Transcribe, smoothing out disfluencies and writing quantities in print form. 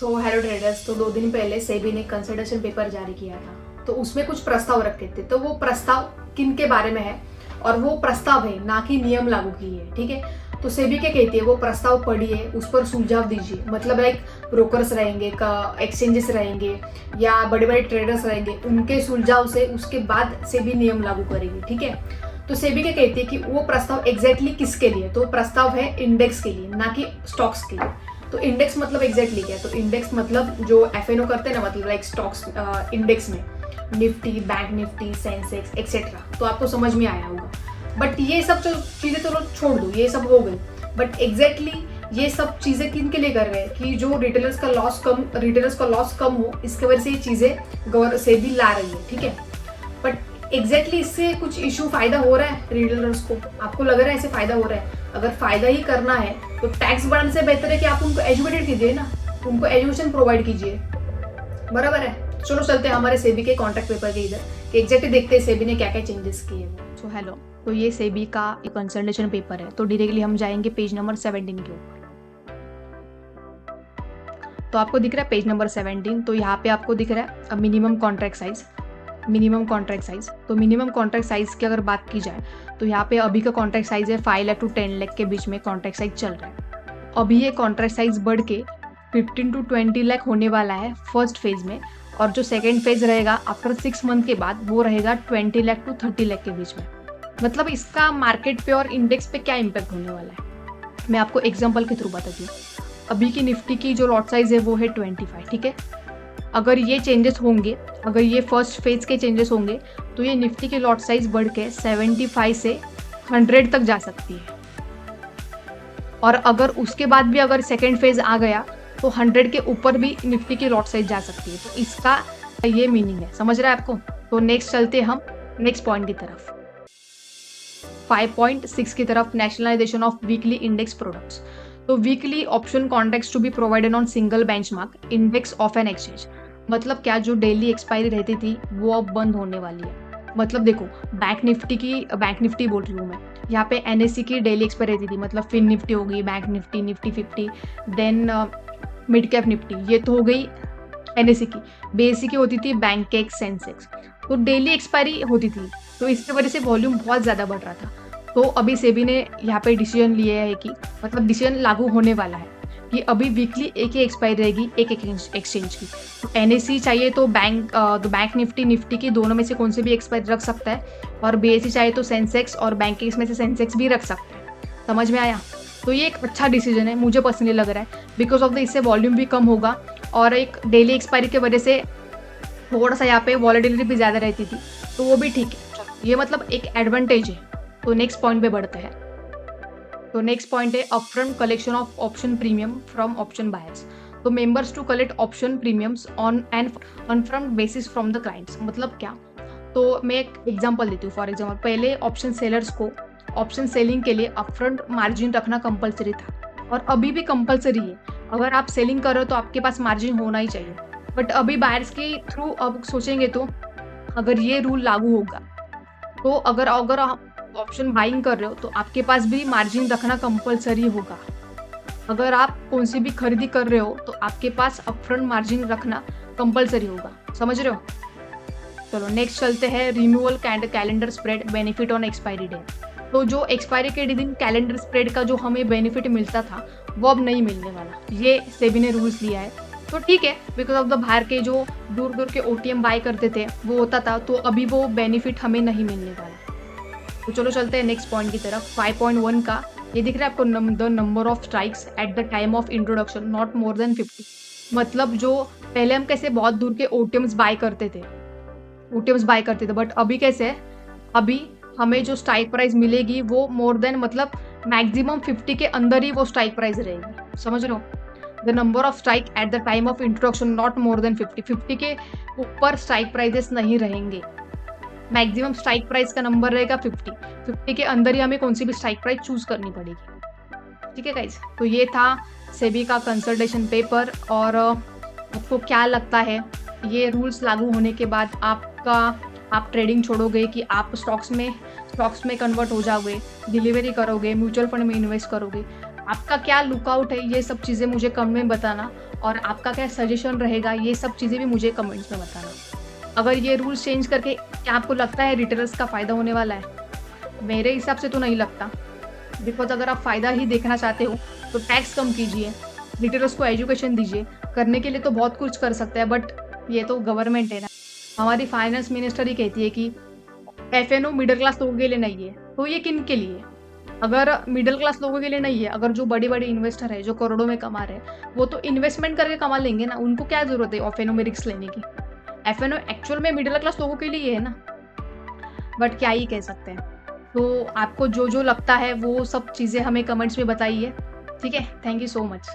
Hello traders. तो 2 दिन पहले सेबी ने कंसल्टेशन पेपर जारी किया था, तो उसमें कुछ प्रस्ताव रखे थे। तो वो प्रस्ताव किन के बारे में है, और वो प्रस्ताव है ना कि नियम लागू किए है। ठीक है, तो सेबी क्या कहती है, वो प्रस्ताव पढ़िए, उस पर सुझाव दीजिए। मतलब लाइक ब्रोकर्स रहेंगे, एक्सचेंजेस रहेंगे या बड़े बड़े ट्रेडर्स रहेंगे, उनके सुझाव से उसके बाद सेबी नियम लागू करेगी। ठीक है, तो सेबी क्या कहती है कि वो प्रस्ताव एग्जैक्टली किसके लिए, तो प्रस्ताव है इंडेक्स के लिए, ना कि स्टॉक्स के लिए। तो इंडेक्स मतलब एग्जैक्टली क्या है, तो इंडेक्स मतलब जो एफएनओ करते हैं ना, मतलब लाइक स्टॉक्स इंडेक्स में Nifty, bank Nifty, Sensex etcetera. तो आपको समझ में आया होगा। बट ये सब जो चीजें चलो छोड़ दो, ये सब हो गई। बट एग्जैक्टली ये सब चीजें किन के लिए कर रहे हैं कि जो रिटेलर्स का लॉस कम हो, इसके वजह से ये चीजें सेबी ला रही है। ठीक है, बट एग्जैक्टली इससे कुछ इशू फायदा हो रहा है रिटेलर्स को? आपको लग रहा है इससे फायदा हो रहा है? अगर फायदा ही करना है तो टैक्स बढ़ाने से बेहतर है कि आप उनको एजुकेटेड कीजिए ना, उनको एजुकेशन प्रोवाइड कीजिए। बराबर है। चलो चलते हैं हमारे सेबी के कॉन्ट्रैक्ट पेपर के इधर कि एग्जैक्टली देखते हैं सेबी ने क्या क्या चेंजेस किए हैं। सो हेलो, तो ये सेबी का एक कंसल्टेशन पेपर है। तो डायरेक्टली हम जाएंगे पेज नंबर 17 के ऊपर। तो आपको दिख रहा है पेज नंबर 17। तो यहाँ पे आपको दिख रहा है मिनिमम कॉन्ट्रैक्ट साइज। तो मिनिमम कॉन्ट्रैक्ट साइज की अगर बात की जाए तो यहाँ पे अभी का कॉन्ट्रैक्ट साइज है 5 लाख टू 10 लाख के बीच में कॉन्ट्रैक्ट साइज चल रहा है। अभी ये कॉन्ट्रैक्ट साइज बढ़ के 15 टू 20 लाख होने वाला है फर्स्ट फेज में, और जो सेकेंड फेज रहेगा आफ्टर 6 मंथ के बाद वो रहेगा 20 लाख टू 30 लाख के बीच में। मतलब इसका मार्केट पे और इंडेक्स पे क्या इम्पैक्ट होने वाला है, मैं आपको एग्जाम्पल के थ्रू बताती हूँ। अभी की निफ्टी की जो लॉट साइज है वो है 25। ठीक है, अगर ये चेंजेस होंगे, अगर ये फर्स्ट फेज के चेंजेस होंगे तो ये निफ्टी की लॉट साइज बढ़ के 75 से 100 तक जा सकती है। और अगर उसके बाद भी अगर सेकेंड फेज आ गया तो 100 के ऊपर भी निफ्टी की लॉट साइज जा सकती है। तो इसका ये मीनिंग है, समझ रहा है आपको? तो नेक्स्ट चलते हम नेक्स्ट पॉइंट की तरफ, 5.6 की तरफ, nationalization of weekly index products. तो weekly option contracts to be provided on single benchmark index of an exchange. मतलब क्या, जो डेली एक्सपायरी रहती थी वो अब बंद होने वाली है। मतलब देखो, बैंक निफ्टी बोल रही हूँ मैं, यहाँ पे एनएससी की डेली एक्सपायरी रहती थी। मतलब फिन निफ्टी हो गई, bank Nifty, Nifty 50, then mid cap Nifty, ये तो हो गई एनएससी की। बेसिक की होती थी बैंक के सेंसेक्स, तो डेली एक्सपायरी होती थी। तो इसकी वजह से वॉल्यूम बहुत ज़्यादा बढ़ रहा था। तो अभी सेबी ने यहाँ पे डिसीजन लिया है कि मतलब डिसीजन लागू होने वाला है कि अभी वीकली एक ही एक्सपायरी रहेगी एक एक्सचेंज की। तो एनएससी चाहिए तो बैंक निफ्टी की दोनों में से कौन से भी एक्सपायरी रख सकता है, और बीएससी चाहे तो सेंसेक्स और बैंक में से सेंसेक्स भी रख सकता है। समझ में आया? तो ये एक अच्छा डिसीजन है, मुझे पर्सनली लग रहा है, बिकॉज ऑफ द इससे वॉल्यूम भी कम होगा, और एक डेली एक्सपायरी की वजह से थोड़ा सा यहाँ पे वॉलेटिलिटी भी ज़्यादा रहती थी, तो वो भी ठीक है। ये मतलब एक एडवांटेज है। तो नेक्स्ट पॉइंट पे बढ़ते हैं। तो नेक्स्ट पॉइंट है upfront collection of option premium from option buyers. तो members to collect option premiums on an upfront basis from the clients. मतलब क्या, तो मैं एक एग्जांपल देती हूँ। फॉर एग्जांपल, पहले ऑप्शन सेलर्स को ऑप्शन सेलिंग के लिए अपफ्रंट मार्जिन रखना कंपलसरी था, और अभी भी कंपलसरी है। अगर आप सेलिंग कर रहे हो तो आपके पास मार्जिन होना ही चाहिए। बट अभी बायर्स के थ्रू अब सोचेंगे तो अगर ये रूल लागू होगा तो अगर आप ऑप्शन बाइंग कर रहे हो तो आपके पास भी मार्जिन रखना कंपलसरी होगा। अगर आप कौन सी भी खरीदी कर रहे हो तो आपके पास अपफ्रंट मार्जिन रखना कंपलसरी होगा। समझ रहे हो? चलो नेक्स्ट चलते हैं, renewal calendar spread benefit on expiry day. तो जो एक्सपायरी के दिन कैलेंडर स्प्रेड का जो हमें बेनिफिट मिलता था वो अब नहीं मिलने वाला। ये सेबी ने रूल्स लिया है, तो ठीक है, बिकॉज ऑफ द बाहर के जो दूर के ओटीएम बाय करते थे वो होता था, तो अभी वो बेनिफिट हमें नहीं मिलने वाला। तो चलो चलते हैं नेक्स्ट पॉइंट की तरफ, 5.1 का। ये दिख रहा है आपको, the number of strikes at the time of introduction not more than 50। मतलब जो पहले हम कैसे बहुत दूर के ओटीएम्स बाय करते थे, बट अभी कैसे है, अभी हमें जो स्ट्राइक प्राइस मिलेगी वो मोर देन, मतलब मैक्सिमम 50 के अंदर ही वो स्ट्राइक प्राइस रहेगी। समझ रहे हो? The number of strike at the time of introduction not more than 50 के ऊपर स्ट्राइक प्राइजेस नहीं रहेंगे। मैक्सिमम स्ट्राइक प्राइस का नंबर रहेगा 50 के अंदर ही हमें कौन सी भी स्ट्राइक प्राइस चूज करनी पड़ेगी। ठीक है गाइज, तो ये था सेबी का कंसल्टेशन पेपर। और आपको क्या लगता है, ये रूल्स लागू होने के बाद आप ट्रेडिंग छोड़ोगे कि आप स्टॉक्स में कन्वर्ट हो जाओगे, डिलीवरी करोगे, म्यूचुअल फंड में इन्वेस्ट करोगे? आपका क्या लुकआउट है, ये सब चीज़ें मुझे कमेंट में बताना और आपका क्या सजेशन रहेगा, ये सब चीज़ें भी मुझे कमेंट्स में बताना। अगर ये रूल्स चेंज करके क्या आपको लगता है रिटेलर्स का फ़ायदा होने वाला है? मेरे हिसाब से तो नहीं लगता। बिकॉज़ अगर आप फ़ायदा ही देखना चाहते हो, तो टैक्स कम कीजिए, रिटेलर्स को एजुकेशन दीजिए। करने के लिए तो बहुत कुछ कर सकते हैं, बट ये तो गवर्नमेंट है ना। हमारी फाइनेंस मिनिस्टर ही कहती है कि एफएनओ मिडल क्लास लोगों के लिए नहीं है, तो ये किन के लिए है? अगर मिडल क्लास लोगों के लिए नहीं है, अगर जो बड़े-बड़े इन्वेस्टर हैं, जो करोड़ों में कमा रहे हैं, वो तो इन्वेस्टमेंट करके कमा लेंगे ना, उनको क्या ज़रूरत है एफएनओ में रिस्क लेने की? एफएनओ एक्चुअल में मिडल क्लास लोगों के लिए है ना, बट क्या ही कह सकते हैं। तो आपको जो-जो लगता है, वो सब चीज़ें हमें कमेंट्स में बताइए, ठीक है? Thank you so much.